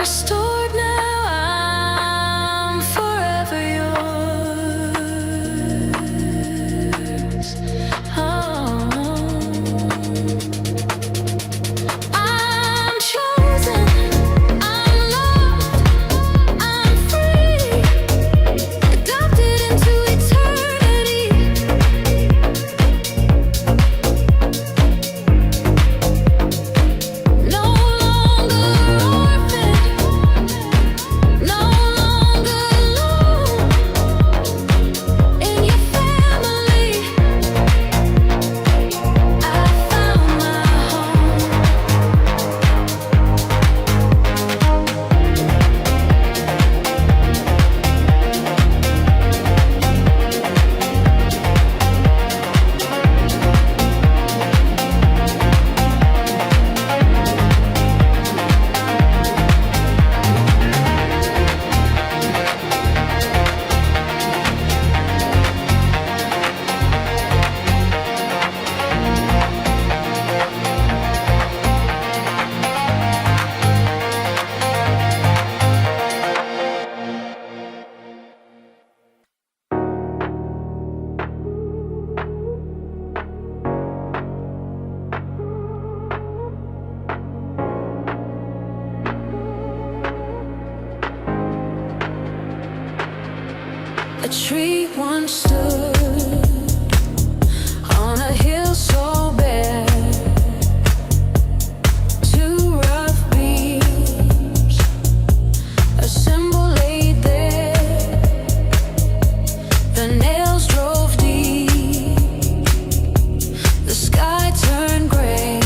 restored now, I'm forever yours. Oh, I'm chosen, I'm loved, I'm free, adopted into eternity. No longer orphan, no longer alone. In your family, I found my home. A tree once stood on a hill so bare, two rough beams, a symbol laid there. The nails drove deep, the sky turned gray.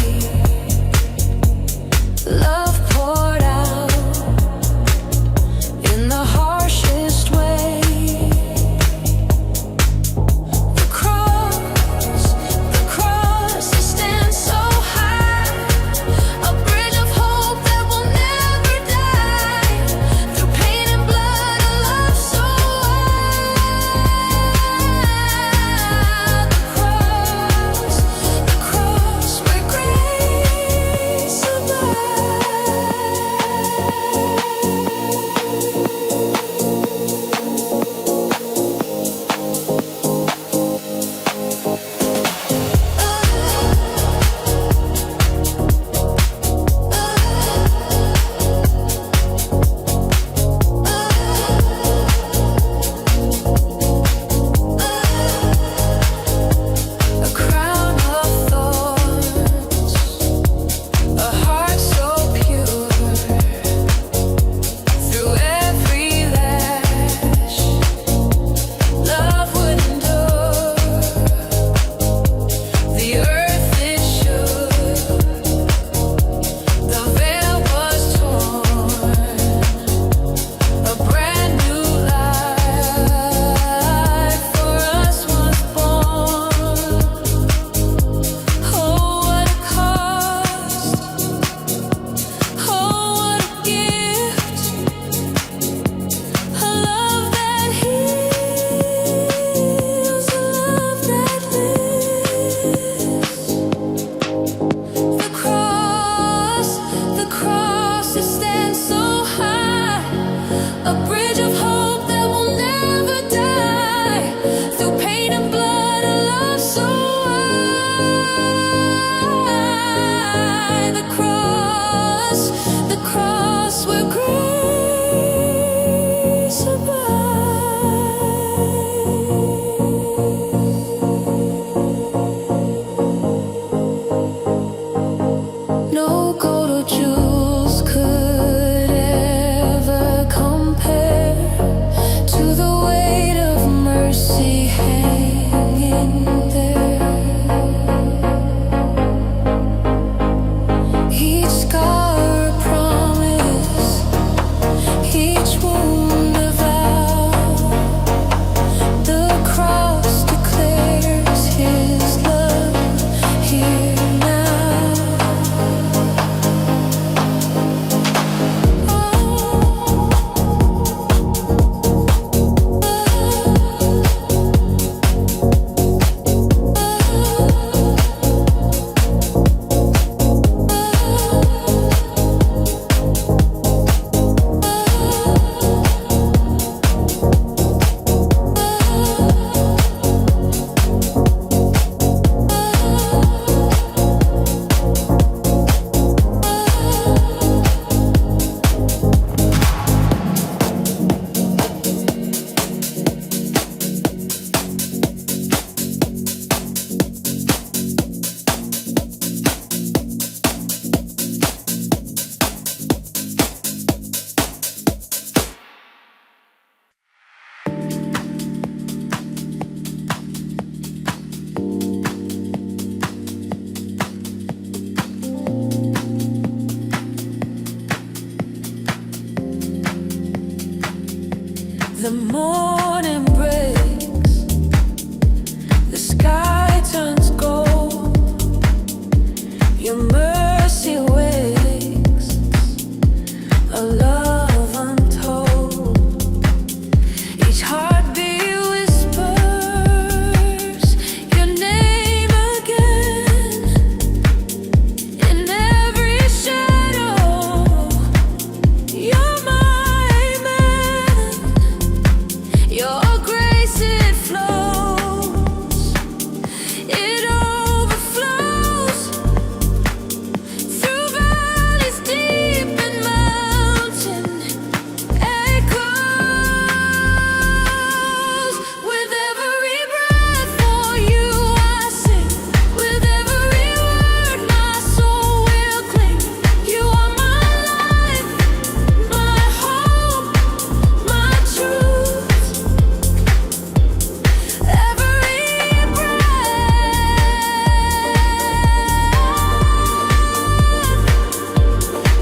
Love poured out in the harshest way. The cross, it stands so high, a bridge of hope that will never die. Through pain and blood, a love so wide. The cross where grace a crown of thorns, a heart so pure. Through every lash, love would endure. The earth it shook, the veil was torn. A brand new life for us was born. Oh, what a cost! Oh, what a gift! A love that heals, a love that lives. The cross, it stands so high, a bridge of hope that will never die. Through pain and blood, a love so wide. The cross where grace abides. the morning breaks, the sky turns gold, your mercy wakes a love untold. Each heartbeat whispers your name again. In every shadow, you're my man. Your grace, it flows, it overflows through valleys deep and mountain echoes. With every breath for you I sing, with every word my soul will cling. You are my life, my hope, my truth. Every breath,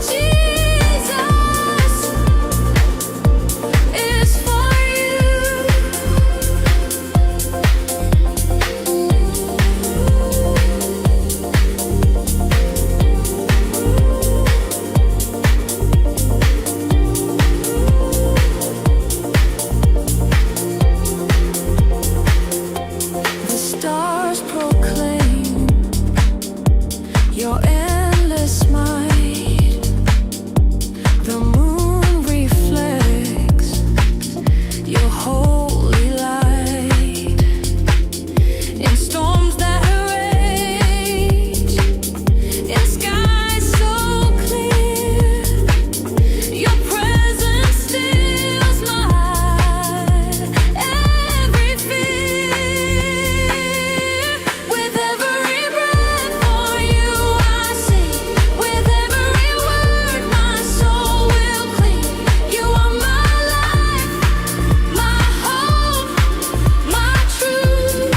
Jesus, is for you. The stars proclaim your endless might. The moon reflects your holy light. In storms that rage, in skies so clear, your presence stills my every fear. With every breath for you I sing, with every word my soul will cling. You are my life, my hope, my truth.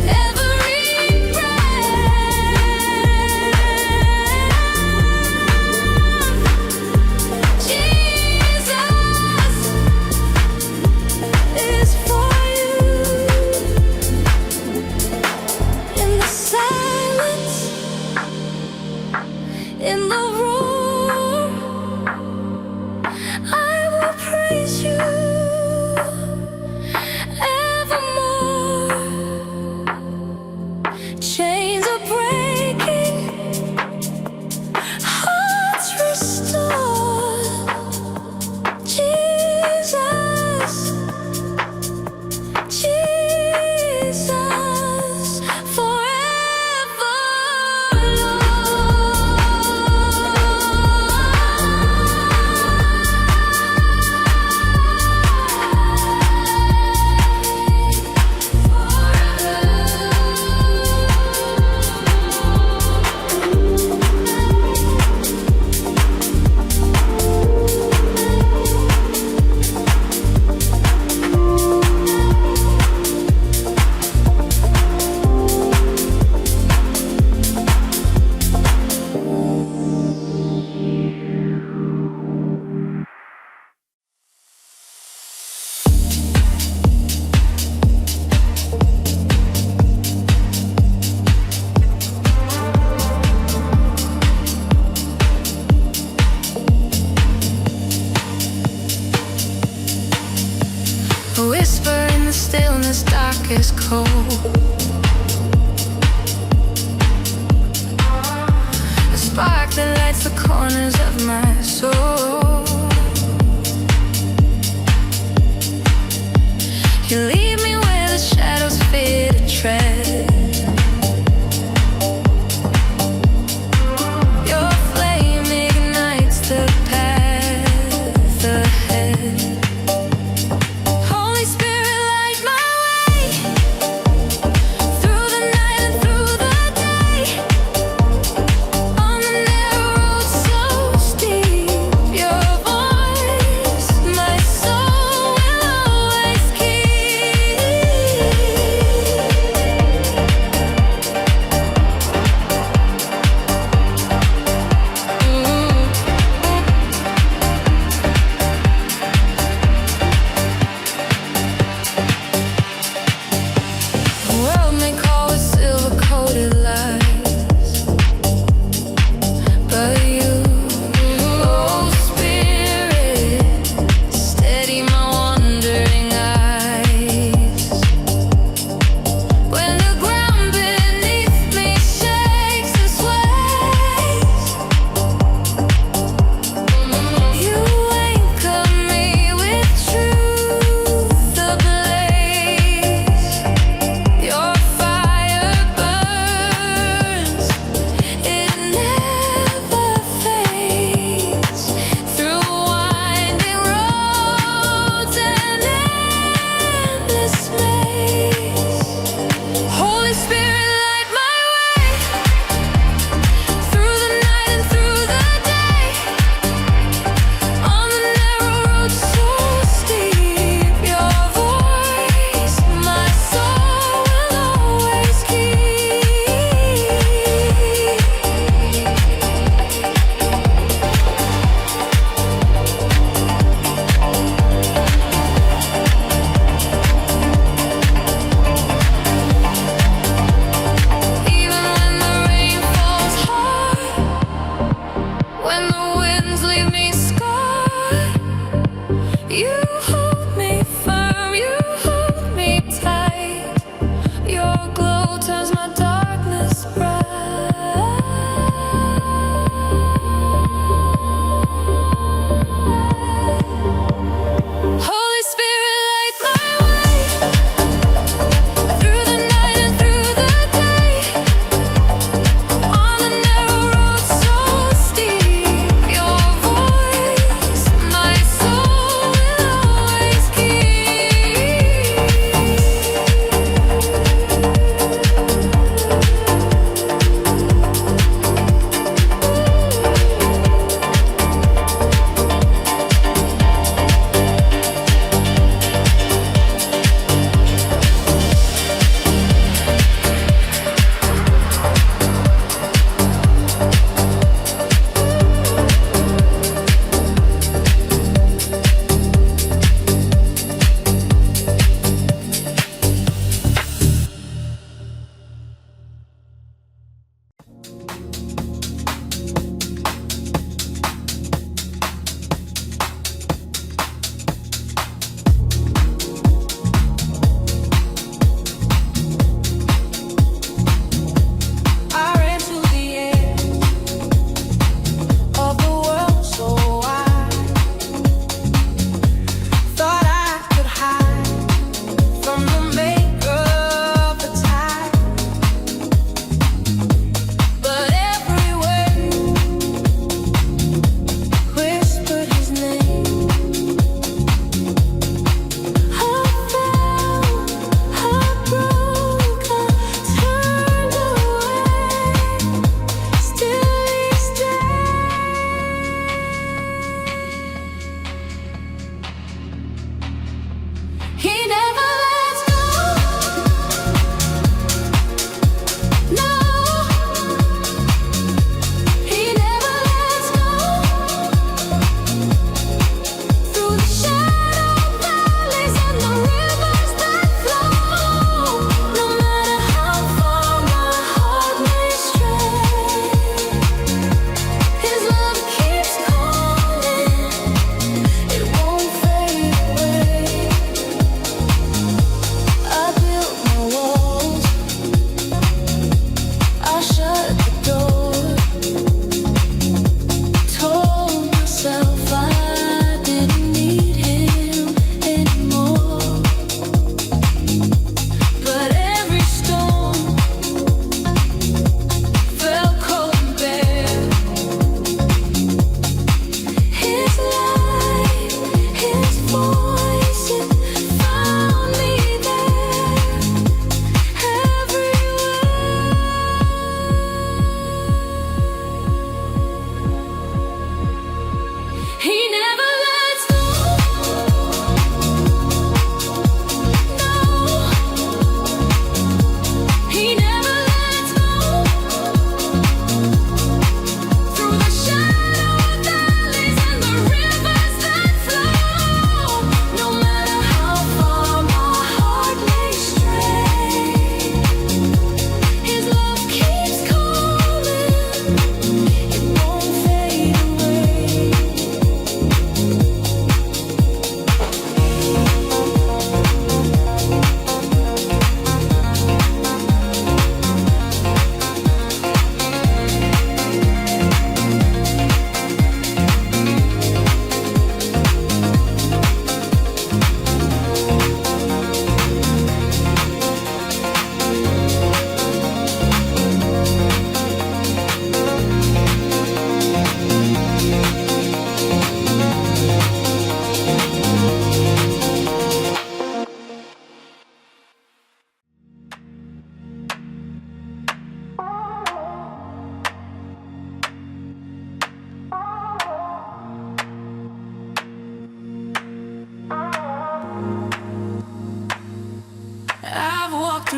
Every breath, Jesus, is for you. In the silence, in the roar, I will praise you evermore. Chains are breaking, hearts restored. Jesus, Jesus, forever, a whisper in the stillness, darkest cold. A spark that lights the corners of my soul. You lead me where the shadows fade a tread. Your flame ignites the path ahead. Holy Spirit, light my way through the night and through the day. On the narrow road so steep,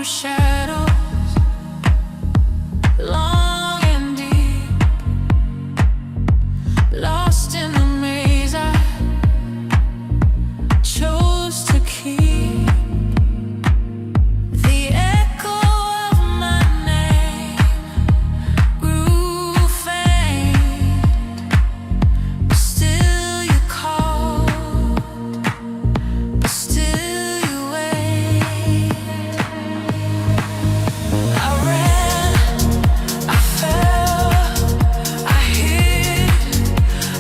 shadows, long and deep, lost in the maze I chose to keep. The echo of my name grew faint, but still you called, but still you wait. I ran, I fell, I hid,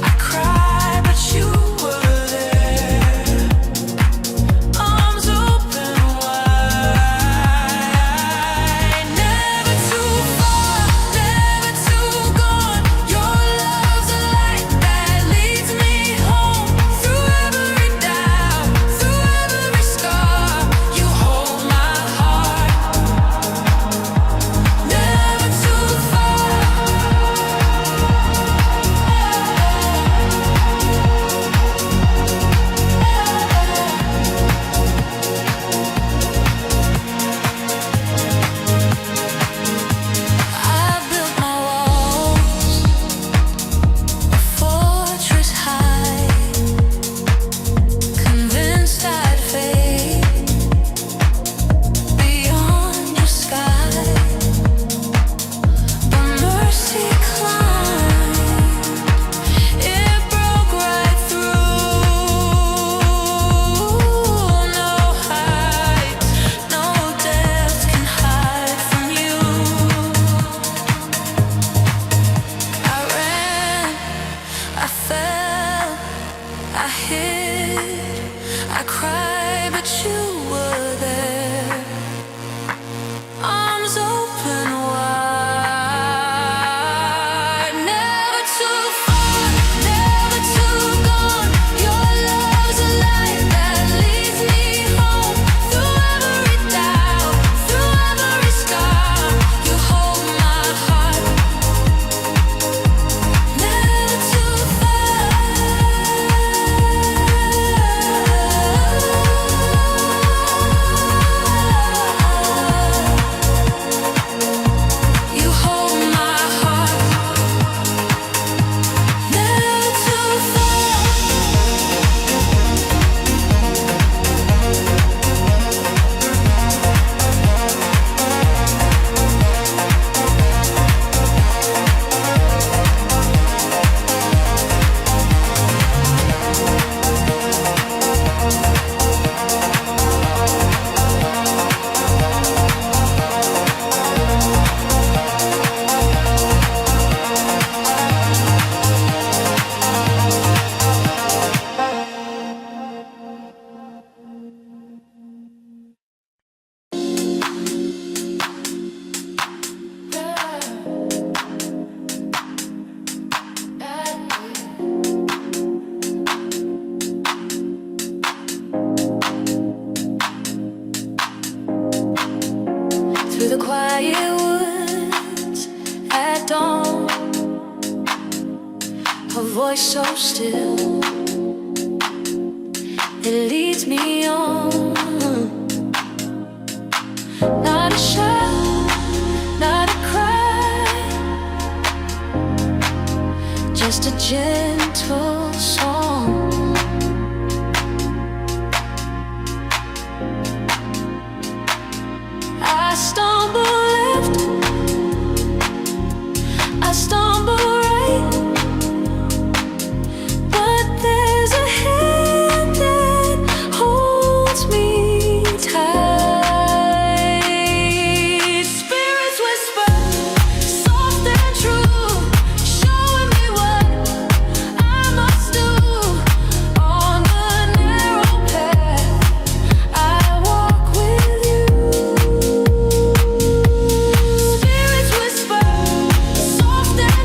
I cried, but you were there. Arms open wide, never too far, never too gone. Your love's a light that leads me home. Through every doubt, through every scar, you hold my heart. Never too far. I built my walls, a fortress high, convinced I'd fade beyond your sky. But mercy climbed, it broke right through. No heights, no depth can hide from you. I ran, I fell, I hid, I cried, but you were there. Arms open wide, never too far, never too gone. Your love's a light that leads me home. Through every doubt, through every scar, you hold my heart. Never too far. You hold my heart. Never too far. Through the quiet woods at dawn, her voice so still, it leads me on. Not a shout, not a cry, just a gentle song. I stumble left, I stumble right, but there's a hand that holds me tight. Spirits whisper, soft and true, showing me what I must do on the narrow path I walk with you. Spirits whisper, soft and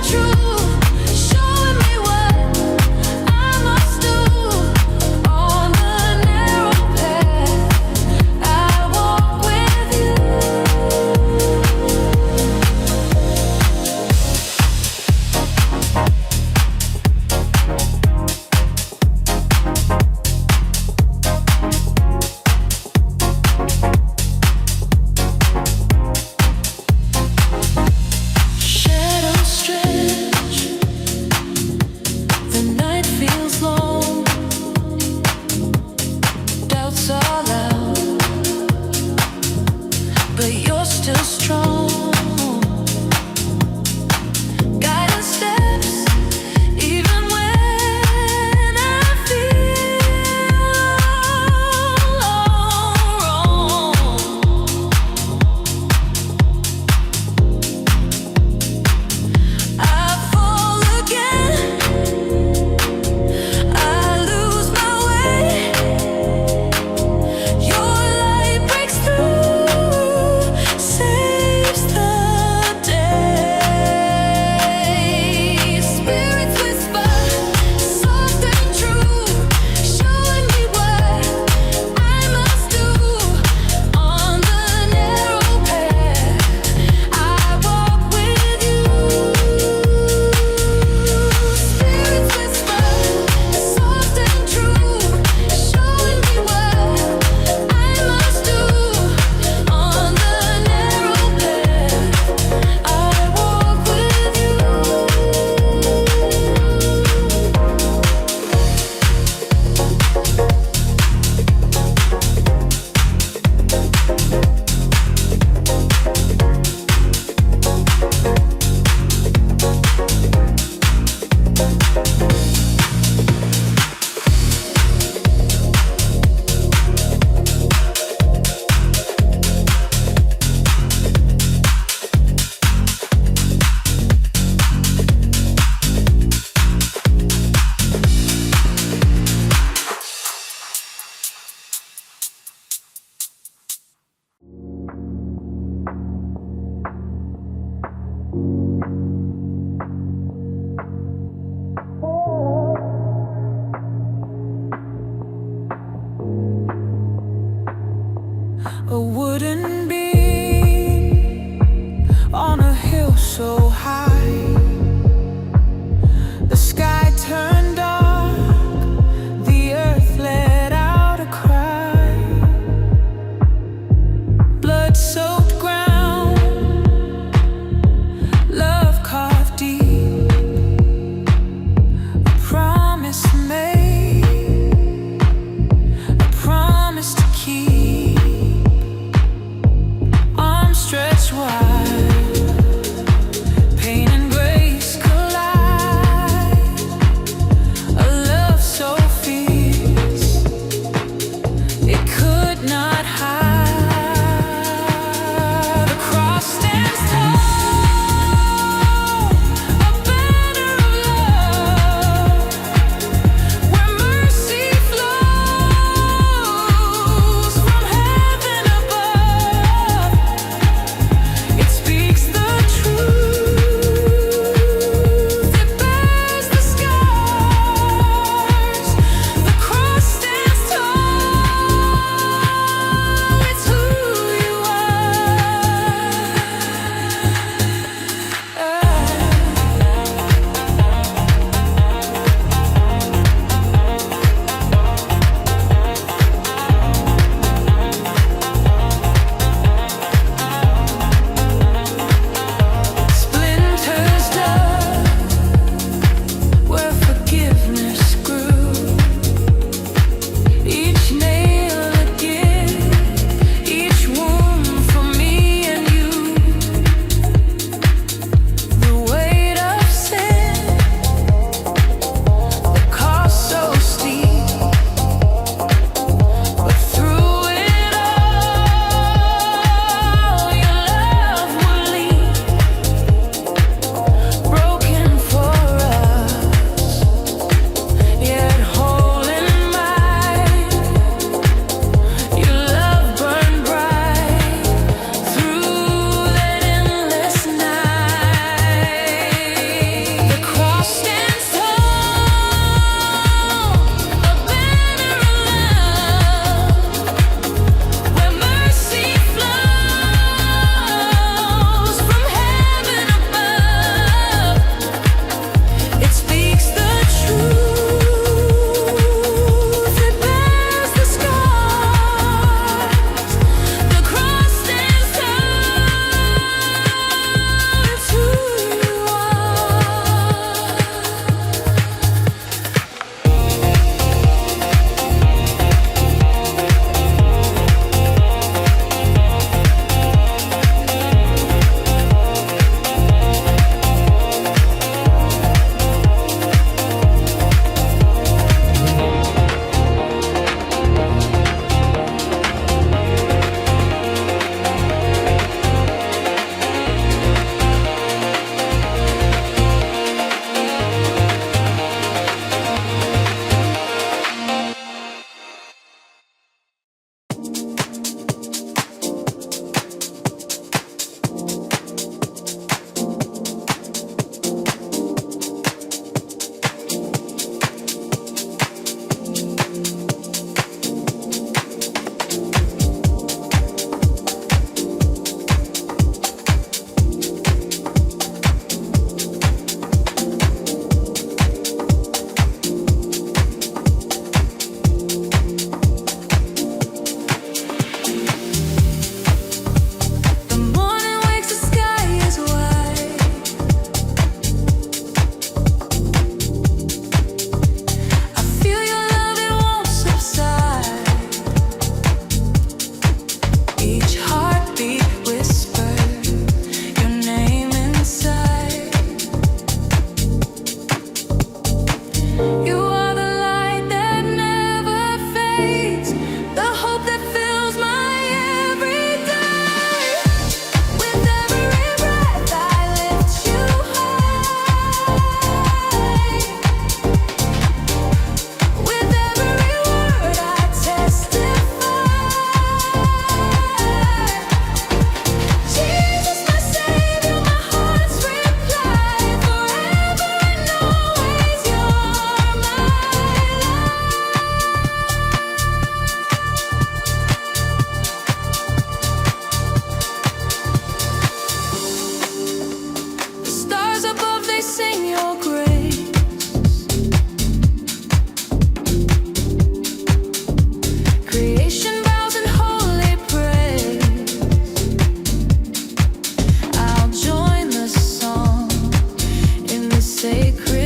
sacred.